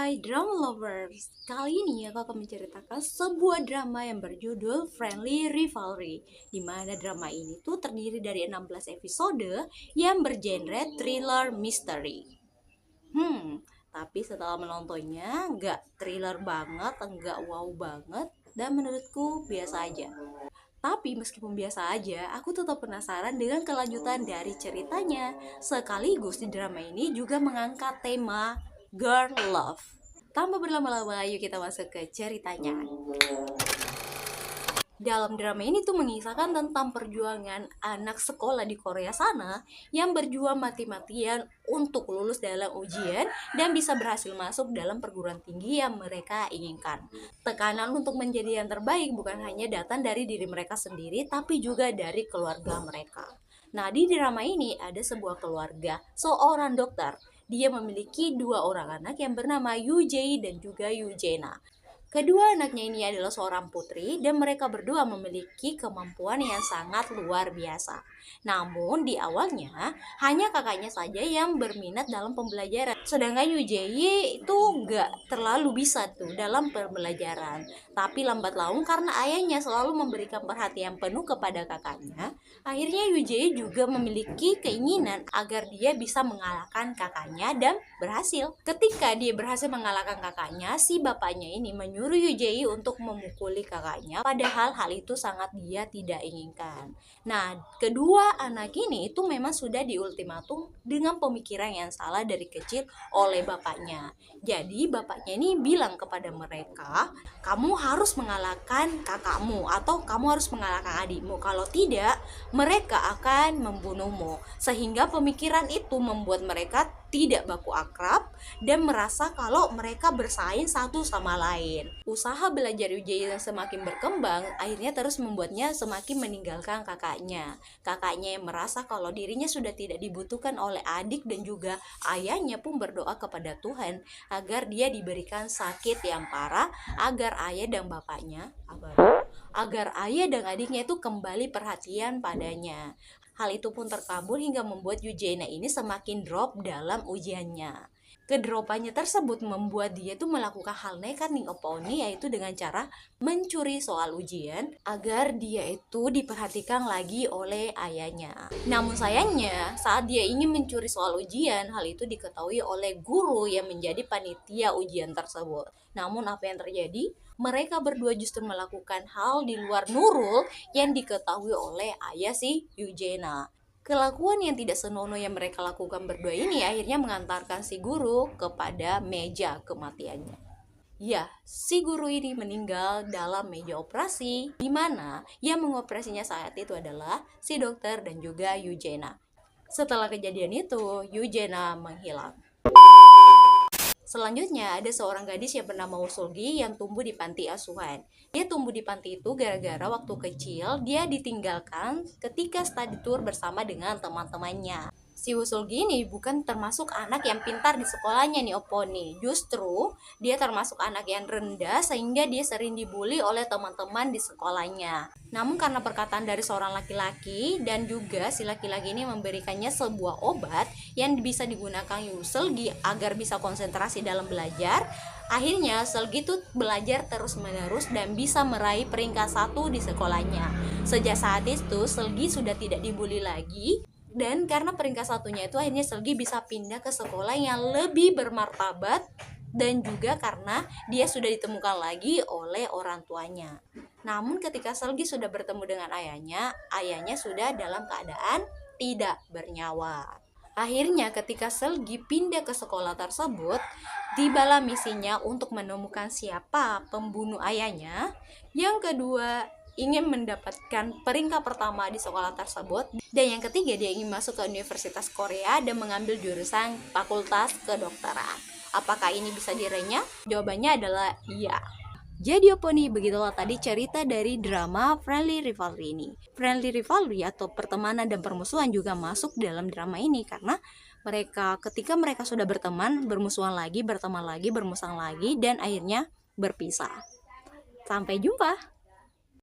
Hai drama lovers, kali ini aku akan menceritakan sebuah drama yang berjudul Friendly Rivalry, di mana drama ini tuh terdiri dari 16 episode yang bergenre thriller misteri. Tapi setelah menontonnya nggak thriller banget, nggak wow banget, dan menurutku biasa aja. Tapi meskipun biasa aja, aku tetap penasaran dengan kelanjutan dari ceritanya. Sekaligus di drama ini juga mengangkat tema girl love. Tanpa berlama-lama, yuk kita masuk ke ceritanya. Dalam drama ini tuh mengisahkan tentang perjuangan anak sekolah di Korea sana yang berjuang mati-matian untuk lulus dalam ujian dan bisa berhasil masuk dalam perguruan tinggi yang mereka inginkan. Tekanan untuk menjadi yang terbaik bukan hanya datang dari diri mereka sendiri, tapi juga dari keluarga mereka. Nah, di drama ini ada sebuah keluarga, seorang dokter. Dia memiliki dua orang anak yang bernama Yoo Jae dan juga Yoo Jena. Kedua anaknya ini adalah seorang putri dan mereka berdua memiliki kemampuan yang sangat luar biasa. Namun di awalnya hanya kakaknya saja yang berminat dalam pembelajaran. Sedangkan Yoo Jae itu gak terlalu bisa tuh dalam pembelajaran. Tapi lambat laun karena ayahnya selalu memberikan perhatian penuh kepada kakaknya, akhirnya Yoo Jae juga memiliki keinginan agar dia bisa mengalahkan kakaknya dan berhasil. Ketika dia berhasil mengalahkan kakaknya, si bapaknya ini menyuruh Yoo Jae untuk memukuli kakaknya, padahal hal itu sangat dia tidak inginkan. Nah, kedua anak ini itu memang sudah diultimatum dengan pemikiran yang salah dari kecil oleh bapaknya. Jadi bapaknya ini bilang kepada mereka, kamu harus mengalahkan kakakmu atau kamu harus mengalahkan adikmu. Kalau tidak, mereka akan membunuhmu. Sehingga pemikiran itu membuat mereka tidak baku akrab dan merasa kalau mereka bersaing satu sama lain. Usaha belajar Yoo Jae yang semakin berkembang akhirnya terus membuatnya semakin meninggalkan kakaknya. Kakaknya yang merasa kalau dirinya sudah tidak dibutuhkan oleh adik dan juga ayahnya pun berdoa kepada Tuhan agar dia diberikan sakit yang parah agar ayah dan bapaknya agar ayah dan adiknya itu kembali perhatian padanya. Hal itu pun terkabul hingga membuat Yoo Jae ini semakin drop dalam ujiannya. Kedropannya tersebut membuat dia tuh melakukan hal nekat nih oponi, yaitu dengan cara mencuri soal ujian agar dia itu diperhatikan lagi oleh ayahnya. Namun sayangnya saat dia ingin mencuri soal ujian, hal itu diketahui oleh guru yang menjadi panitia ujian tersebut. Namun apa yang terjadi? Mereka berdua justru melakukan hal di luar Nurul yang diketahui oleh ayah si Yoo Jae. Kelakuan yang tidak senonoh yang mereka lakukan berdua ini akhirnya mengantarkan si guru kepada meja kematiannya. Ya, si guru ini meninggal dalam meja operasi, di mana yang mengoperasinya saat itu adalah si dokter dan juga Yoo Jae. Setelah kejadian itu, Yoo Jae menghilang. Selanjutnya ada seorang gadis yang bernama Usulgi yang tumbuh di panti asuhan. Dia tumbuh di panti itu gara-gara waktu kecil dia ditinggalkan ketika study tour bersama dengan teman-temannya. Si Usulgi ini bukan termasuk anak yang pintar di sekolahnya nih Oponi. Justru dia termasuk anak yang rendah sehingga dia sering dibully oleh teman-teman di sekolahnya. Namun karena perkataan dari seorang laki-laki dan juga si laki-laki ini memberikannya sebuah obat yang bisa digunakan Usulgi agar bisa konsentrasi dalam belajar, akhirnya Selgi tuh belajar terus-menerus dan bisa meraih peringkat 1 di sekolahnya. Sejak saat itu Selgi sudah tidak dibully lagi. Dan karena peringkat satunya itu akhirnya Selgi bisa pindah ke sekolah yang lebih bermartabat dan juga karena dia sudah ditemukan lagi oleh orang tuanya. Namun ketika Selgi sudah bertemu dengan ayahnya sudah dalam keadaan tidak bernyawa. Akhirnya ketika Selgi pindah ke sekolah tersebut, tibalah misinya untuk menemukan siapa pembunuh ayahnya. Yang kedua, ingin mendapatkan peringkat pertama di sekolah tersebut, dan yang ketiga dia ingin masuk ke Universitas Korea dan mengambil jurusan Fakultas Kedokteran. Apakah ini bisa direnyah? Jawabannya adalah iya. Jadi oponi, begitulah tadi cerita dari drama Friendly Rivalry ini. Friendly Rivalry atau pertemanan dan permusuhan juga masuk dalam drama ini karena ketika mereka sudah berteman, bermusuhan lagi, berteman lagi, bermusuhan lagi, dan akhirnya berpisah. Sampai jumpa.